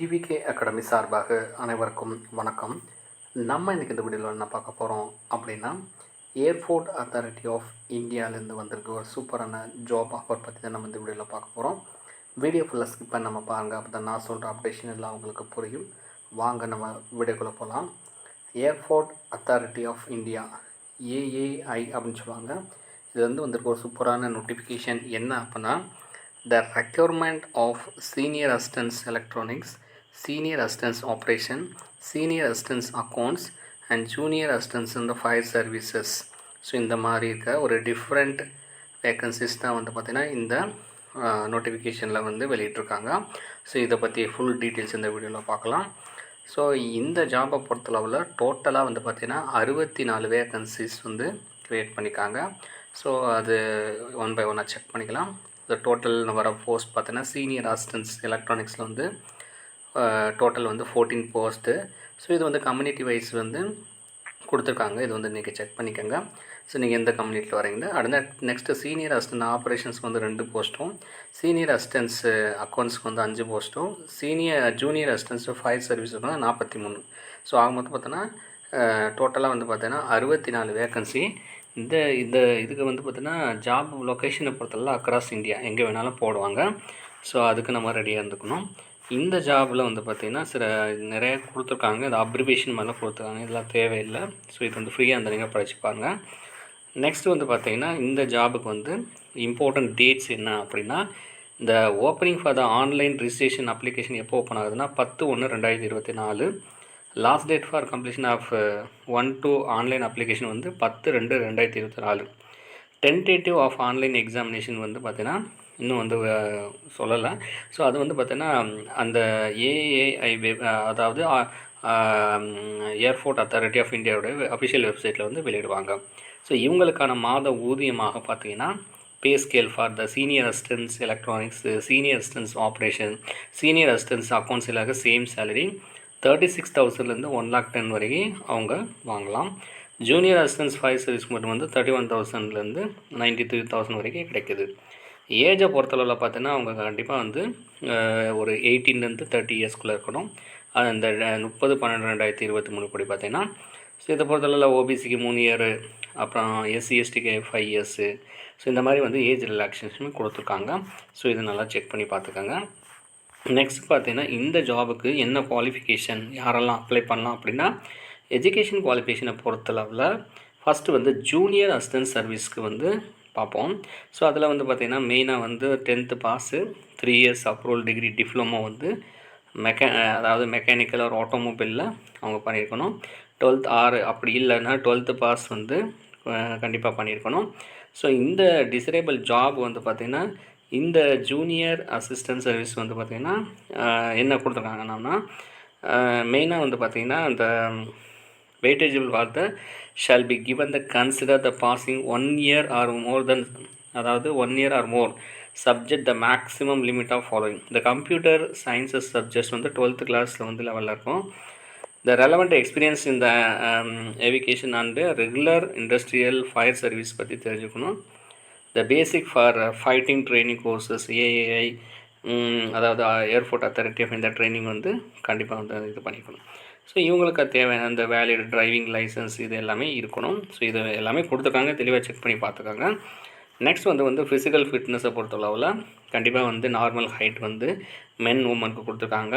TVK academy சார்பாக அனைவருக்கும் வணக்கம். நம்ம இன்றைக்கி இந்த வீடியோவில் என்ன பார்க்க போகிறோம் அப்படின்னா, ஏர்போர்ட் அத்தாரிட்டி ஆஃப் இந்தியாவிலேருந்து வந்திருக்க ஒரு சூப்பரான ஜாப் ஆஃபர் பற்றி தான் நம்ம இந்த வீடியோவில் பார்க்க போகிறோம். வீடியோ ஃபுல்லாக ஸ்கிப் பண்ணி நம்ம பாருங்கள், அப்போ தான் நான் சொல்கிற அப்டேஷன் எல்லாம் உங்களுக்கு புரியும். வாங்க நம்ம வீடியோக்குள்ளே போகலாம். Airport authority of India, AAI அப்படின்னு சொல்லுவாங்க. இது வந்திருக்க ஒரு சூப்பரான நோட்டிஃபிகேஷன். என்ன அப்படின்னா, the requirement of senior assistants electronics, senior assistants operation, senior assistants accounts and junior assistants in the fire services. So இந்த மாதிரி இருக்க ஒரு டிஃப்ரெண்ட் வேக்கன்சிஸ் தான் பார்த்திங்கன்னா இந்த நோட்டிஃபிகேஷனில் வெளியிட்ருக்காங்க. ஸோ இதை பற்றி ஃபுல் டீட்டெயில்ஸ் இந்த வீடியோவில் பார்க்கலாம். ஸோ இந்த ஜாபை பொறுத்தளவில் டோட்டலாக பார்த்திங்கன்னா 64 வேக்கன்சிஸ் க்ரியேட் பண்ணியிருக்காங்க. ஸோ அது ஒன் பை ஒன்னாக செக் பண்ணிக்கலாம். இந்த டோட்டல் வர போஸ்ட் பார்த்தீங்கன்னா சீனியர் அசிஸ்டன்ஸ் எலக்ட்ரானிக்ஸில் டோட்டல் 14 போஸ்ட்டு. ஸோ இது கம்யூனிட்டி வைஸ் கொடுத்துருக்காங்க. இது நீங்கள் செக் பண்ணிக்கோங்க. ஸோ நீங்கள் எந்த கம்யூனிட்டியில் வரீங்க. அடுத்த நெக்ஸ்ட்டு சீனியர் அசிஸ்டன்ட் ஆப்ரேஷன்ஸ் 2 போஸ்ட்டும், சீனியர் அசிஸ்டன்ஸ் அக்கௌண்ட்ஸ்க்கு 5 போஸ்ட்டும், ஜூனியர் அசிஸ்டன்ஸ் ஃபயர் சர்வீஸுக்கு 43. ஸோ ஆக மொத்தம் பார்த்தோன்னா டோட்டலாக பார்த்தீங்கன்னா 64 வேக்கன்சி. இதுக்கு பார்த்தீங்கன்னா ஜாப் லொக்கேஷனை பொறுத்தவரை அக்ராஸ் இந்தியா எங்கே வேணாலும் போடுவாங்க. ஸோ அதுக்கு நம்ம ரெடியாக இருந்துக்கணும். இந்த ஜாபில் பார்த்திங்கன்னா நிறைய கொடுத்துருக்காங்க. இது அப்ரிவேஷன் மாதிரிலாம் கொடுத்துருக்காங்க. இதெல்லாம் தேவையில்லை. ஸோ இது ஃப்ரீயாக நீங்கள் படிச்சுப்பாங்க. நெக்ஸ்ட் பார்த்திங்கன்னா இந்த ஜாபுக்கு இம்பார்ட்டன்ட் டேட்ஸ் என்ன அப்படின்னா, இந்த opening for the online registration application எப்போ ஓப்பன் ஆகுதுன்னா 10/1/2024. Last date for completion of 1-2 online application 10/2/2024. Tentative of online examination பார்த்திங்கன்னா இன்னும் சொல்லலை. ஸோ அது பார்த்திங்கன்னா அந்த ஏஏஐ அதாவது ஏர்போர்ட் அத்தாரிட்டி ஆஃப் இந்தியாவோட அஃபிஷியல் வெப்சைட்டில் வெளியிடுவாங்க. ஸோ இவங்களுக்கான மாத ஊதியமாக பார்த்திங்கன்னா pay scale for the senior assistants electronics, senior assistants operation, senior assistants accounts எல்லாருக்கும் சேம் சேலரி 36,000லேருந்து 1,10,000 வரைக்கும் அவங்க வாங்கலாம். ஜூனியர் அசிஸ்டன்ஸ் ஃபயர் சர்வீஸ்க்கு மட்டும் 31,000லேருந்து 93,000 வரைக்கும் கிடைக்குது. ஏஜை பொறுத்தளவில் பார்த்தீங்கன்னா அவங்க கண்டிப்பாக ஒரு 18லேருந்து 30 இயர்ஸ்க்குள்ளே இருக்கணும். அது அந்த 30/12/2023 படி பார்த்தீங்கன்னா. ஸோ இதை பொறுத்தளவில் ஓபிசிக்கு 3 இயரு, அப்புறம் SC/STக்கு 5 இயர்ஸு. ஸோ இந்த மாதிரி ஏஜ் ரிலாக்ஸேஷன் கொடுத்துருக்காங்க. ஸோ இது நல்லா செக் பண்ணி பார்த்துக்கோங்க. நெக்ஸ்ட் பார்த்தீங்கன்னா இந்த ஜாபுக்கு என்ன குவாலிஃபிகேஷன், யாரெல்லாம் அப்ளை பண்ணலாம் அப்படின்னா, எஜுகேஷன் குவாலிஃபிகேஷனை பொறுத்தளவில் ஃபஸ்ட்டு ஜூனியர் அசிஸ்டன்ட் சர்வீஸ்க்கு பார்ப்போம். ஸோ அதில் பார்த்திங்கன்னா மெயினாக 10th pass, 3 years approval degree diploma அதாவது மெக்கானிக்கல் ஒரு ஆட்டோமொபைலில் அவங்க பண்ணியிருக்கணும். 12th அப்படி இல்லைன்னா 12th பாஸ் கண்டிப்பாக பண்ணியிருக்கணும். ஸோ இந்த டிசரேபிள் ஜாப் பார்த்திங்கன்னா இந்த ஜூனியர் அசிஸ்டன்ட் சர்வீஸ் பார்த்திங்கன்னா என்ன கொடுத்துருக்காங்கன்னா, மெயினாக பார்த்திங்கன்னா இந்த வெயிட்டேஜபிள் வார்த்தை shall be given the consider the passing 1 year or more then, அதாவது 1 year or more subject the maximum limit of following. இந்த கம்ப்யூட்டர் சயின்சஸ் சப்ஜெக்ட்ஸ் 12th கிளாஸில் லெவலில் இருக்கும். த ரெலவெண்ட் எக்ஸ்பீரியன்ஸ் இந்த aviation and regular industrial fire service பற்றி தெரிஞ்சுக்கணும். The basic for fighting training courses AAI, அதாவது airport authority of இந்த training கண்டிப்பாக இது பண்ணிக்கணும். ஸோ இவங்களுக்கு தேவையான அந்த வேலிட் டிரைவிங் லைசன்ஸ் இது எல்லாமே இருக்கணும். ஸோ இது எல்லாமே கொடுத்துருக்காங்க, தெளிவாக செக் பண்ணி பார்த்துக்காங்க. நெக்ஸ்ட் ஃபிசிக்கல் ஃபிட்னஸை பொறுத்தளவில் கண்டிப்பாக நார்மல் ஹைட் மென் உமனுக்கு கொடுத்துருக்காங்க.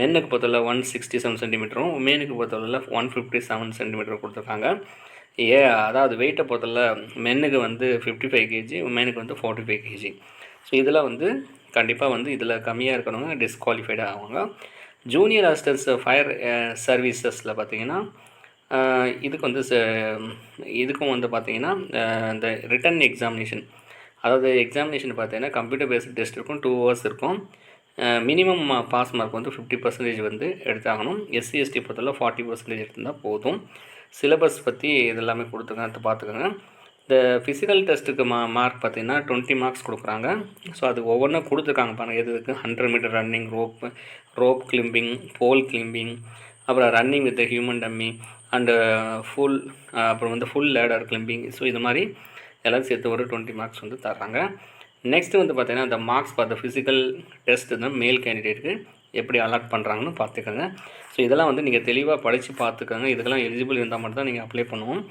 மென்னுக்கு பொறுத்தளவில் 167 சென்டிமீட்டரும், உமனுக்கு பொறுத்தளவில் 157 சென்டிமீட்டரும் கொடுத்துருக்காங்க. அதாவது வெயிட்டை பொறுத்தளவில் மென்னுக்கு 55 kg, உமனுக்கு 45 kg. ஸோ இதில் கண்டிப்பாக இதில் கம்மியாக இருக்கிறவங்க டிஸ்குவாலிஃபைடு ஆவாங்க. ஜூனியர் அசிஸ்டன்ஸ் ஃபயர் சர்வீசஸில் பார்த்திங்கன்னா இதுக்கு இதுக்கும் பார்த்திங்கன்னா இந்த ரிட்டன் எக்ஸாமினேஷன், அதாவது எக்ஸாமினேஷன் பார்த்திங்கன்னா கம்ப்யூட்டர் பேஸ்ட் டெஸ்ட் இருக்கும், 2 hours இருக்கும். Minimum pass mark 50% எடுத்தாகணும். SC/ST பொறுத்தளவு 40% எடுத்திருந்தால் போதும். சிலபஸ் பற்றி இதெல்லாமே கொடுத்துருக்காங்க, பார்த்துக்கோங்க. இந்த ஃபிசிக்கல் டெஸ்ட்டுக்கு மார்க் பார்த்திங்கன்னா 20 மார்க்ஸ் கொடுக்குறாங்க. ஸோ அது ஒவ்வொன்றும் கொடுத்துருக்காங்க பாருங்கள். எதுக்கு 100 மீட்டர் ரன்னிங், ரோப் கிளிம்பிங், போல் கிளிம்பிங், அப்புறம் running with human dummy and அப்புறம் ஃபுல் லேடர் கிளிம்பிங். ஸோ இது மாதிரி எல்லாம் சேர்த்து ஒரு 20 மார்க்ஸ் தர்றாங்க. நெக்ஸ்ட்டு பார்த்திங்கன்னா இந்த marks for the physical test தான் மேல் கேண்டிடேட்டுக்கு எப்படி அலாட் பண்ணுறாங்கன்னு பார்த்துக்கோங்க. ஸோ இதெல்லாம் வந்து நீங்கள் தெளிவாக படித்து பார்த்துக்கோங்க. இதுக்கெல்லாம் எலிஜிபிள் இருந்தால் மட்டும் தான் நீங்கள் அப்ளை பண்ணுவோம்.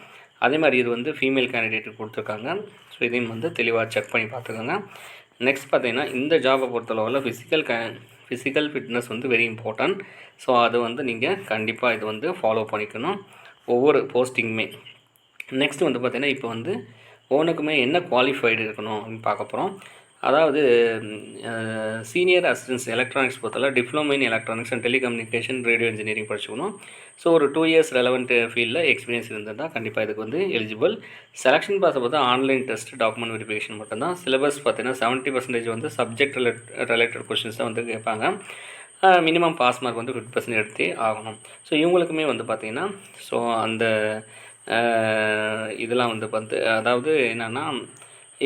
அதே மாதிரி இது வந்து ஃபீமேல் கேண்டிடேட்டுக்கு கொடுத்துருக்காங்க. ஸோ இதையும் வந்து தெளிவாக செக் பண்ணி பார்த்துக்கோங்க. நெக்ஸ்ட் பார்த்தீங்கன்னா இந்த ஜாபை பொறுத்தளவில் ஃபிசிக்கல் ஃபிட்னஸ் வந்து வெரி இம்பார்ட்டன்ட். ஸோ அது வந்து நீங்கள் கண்டிப்பாக இது வந்து ஃபாலோ பண்ணிக்கணும் ஒவ்வொரு போஸ்டிங்குமே. நெக்ஸ்ட் வந்து பார்த்திங்கன்னா இப்போ வந்து ஓனுக்குமே என்ன குவாலிஃபைடு இருக்கணும் அப்படின்னு பார்க்க போகிறோம். அதாவது சீனியர் அசிஸ்டன்ஸ் எலக்ட்ரானிக்ஸ் பொறுத்தவரை diploma in electronics and telecommunication radio engineering படிச்சுக்கணும். ஸோ ஒரு 2 இயர்ஸ் ரெலவெண்ட் ஃபீல்டில் எக்ஸ்பீரியன்ஸ் இருந்தால் தான் கண்டிப்பாக இதுக்கு வந்து எலிஜிபிள். செலெக்ஷன் ப்ராசஸ் பார்த்தா ஆன்லைன் டெஸ்ட் டாக்குமெண்ட் வெரிஃபிகேஷன் மட்டும்தான். சிலபஸ் பார்த்தீங்கன்னா 70% வந்து சப்ஜெக்ட் ரிலேட்டட் கொஷின்ஸ் தான் வந்து கேட்பாங்க. மினிமம் பாஸ் மார்க் வந்து 50% எடுத்தே ஆகணும். ஸோ இவங்களுக்குமே வந்து பார்த்திங்கன்னா ஸோ அந்த இதெல்லாம் வந்து அதாவது என்னென்னா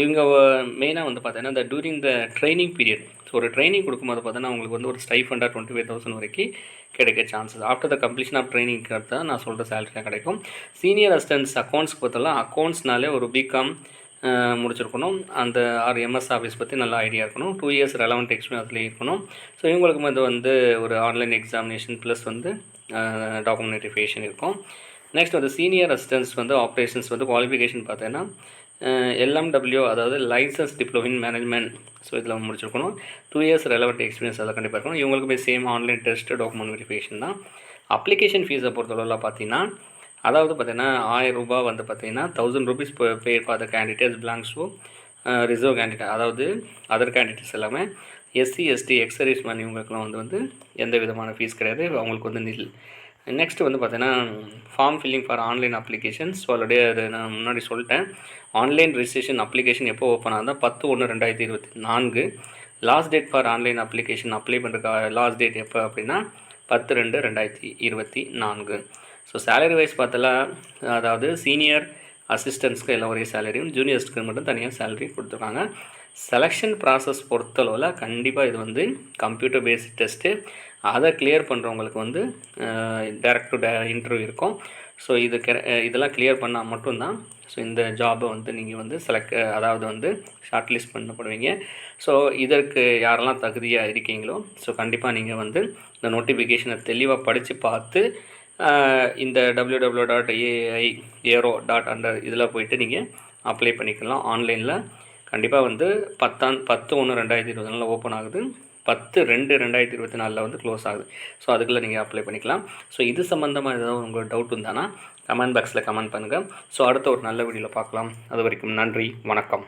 இவங்க மெயினாக வந்து பார்த்தீங்கன்னா இந்த during the training period, so ஒரு ட்ரைனிங் கொடுக்கும்போது பார்த்தீங்கன்னா அவங்களுக்கு வந்து ஒரு ஸ்டைஃபண்டாக 25,000 வரைக்கும் கிடைக்க chances. After the completion of ட்ரைனிங்க்கு அடுத்து நான் சொல்கிற சேலரியாக கிடைக்கும். சீனியர் அசிஸ்டன்ஸ் அக்கௌண்ட்ஸ் பொறுத்தவரை அக்கௌண்ட்ஸ்னாலே ஒரு பிகாம் முடிச்சிருக்கணும். அந்த எம்எஸ் ஆஃபீஸ் பற்றி நல்ல ஐடியா இருக்கணும். 2 இயர்ஸ் ரெலவெண்ட் எக்ஸ்பீரியன்ஸ் அதுலேயே இருக்கணும். ஸோ இவங்களுக்கு வந்து ஒரு ஆன்லைன் எக்ஸாமினேஷன் ப்ளஸ் வந்து டாக்குமெண்ட் வெரிஃபிகேஷன் இருக்கும். நெக்ஸ்ட் வந்து சீனியர் அசிஸ்டன்ஸ் வந்து ஆப்ரேஷன்ஸ் வந்து குவாலிஃபிகேஷன் பார்த்தீங்கன்னா LMW அதாவது license diploma in management. So இதில் முடிச்சிருக்கணும். 2 இயர்ஸ் ரெலவெண்ட் எக்ஸ்பீரியன்ஸ் அதை கண்டிப்பாக இருக்கணும். இவங்களுக்குமே same online test document verification தான். அப்ளிகேஷன் ஃபீஸை பொறுத்தளவில் பார்த்தீங்கன்னா அதாவது பார்த்தீங்கன்னா 1000 ரூபா வந்து பார்த்தீங்கன்னா 1000 rupees pay for the candidates belongs to reserve candidate, அதாவது அதர் கேண்டிடேட்ஸ் எல்லாமே SC ST ex service man இவங்களுக்குலாம் வந்து எந்த விதமான ஃபீஸ் கிடையாது. அவங்களுக்கு வந்து நில். நெக்ஸ்ட் வந்து பார்த்தீங்கன்னா form filling for online applications. So already அது நான் முன்னாடி சொல்லிட்டேன். ஆன்லைன் ரெஜிஸ்ட்ரேஷன் அப்ளிகேஷன் எப்போ ஓப்பன் ஆகுதுன்னா 10/1/2024. Last date for online application apply பண்ணுறதுக்கு லாஸ்ட் டேட் எப்போ அப்படின்னா 10/2/2024. ஸோ சேலரி வைஸ் பார்த்தல அதாவது சீனியர் அசிஸ்டன்ஸ்க்கு எல்லாம் ஒரே சேலரியும் ஜூனியர்ஸ்க்கு மட்டும் தனியாக சேலரி கொடுத்துருக்காங்க. செலெக்ஷன் ப்ராசஸ் பொறுத்தளவில் கண்டிப்பாக இது வந்து கம்ப்யூட்டர் பேஸ்ட் டெஸ்ட்டு. அதை கிளியர் பண்ணுறவங்களுக்கு வந்து டைரக்ட் டு இன்டர்வியூ இருக்கும். ஸோ இதெல்லாம் கிளியர் பண்ணால் மட்டும்தான் ஸோ இந்த ஜாபை வந்து நீங்கள் வந்து அதாவது வந்து ஷார்ட் லிஸ்ட் பண்ணப்படுவீங்க. ஸோ இதற்கு யாரெல்லாம் தகுதியாக இருக்கீங்களோ ஸோ கண்டிப்பாக நீங்கள் வந்து இந்த நோட்டிஃபிகேஷனை தெளிவாக படித்து பார்த்து இந்த www.ai.aero.under இதில் போய்ட்டு நீங்கள் அப்ளை பண்ணிக்கலாம் ஆன்லைனில். கண்டிப்பாக வந்து 10/1/2024 ஓப்பன் ஆகுது. 10/2/2024 வந்து க்ளோஸ் ஆகுது. ஸோ அதுக்குள்ளே நீங்கள் அப்ளை பண்ணிக்கலாம். ஸோ இது சம்மந்தமாக ஏதாவது உங்களுக்கு டவுட் இருந்தானா கமெண்ட் பாக்ஸில் கமெண்ட் பண்ணுங்கள். ஸோ அடுத்த ஒரு நல்ல வீடியோவில் பார்க்கலாம். அது வரைக்கும் நன்றி, வணக்கம்.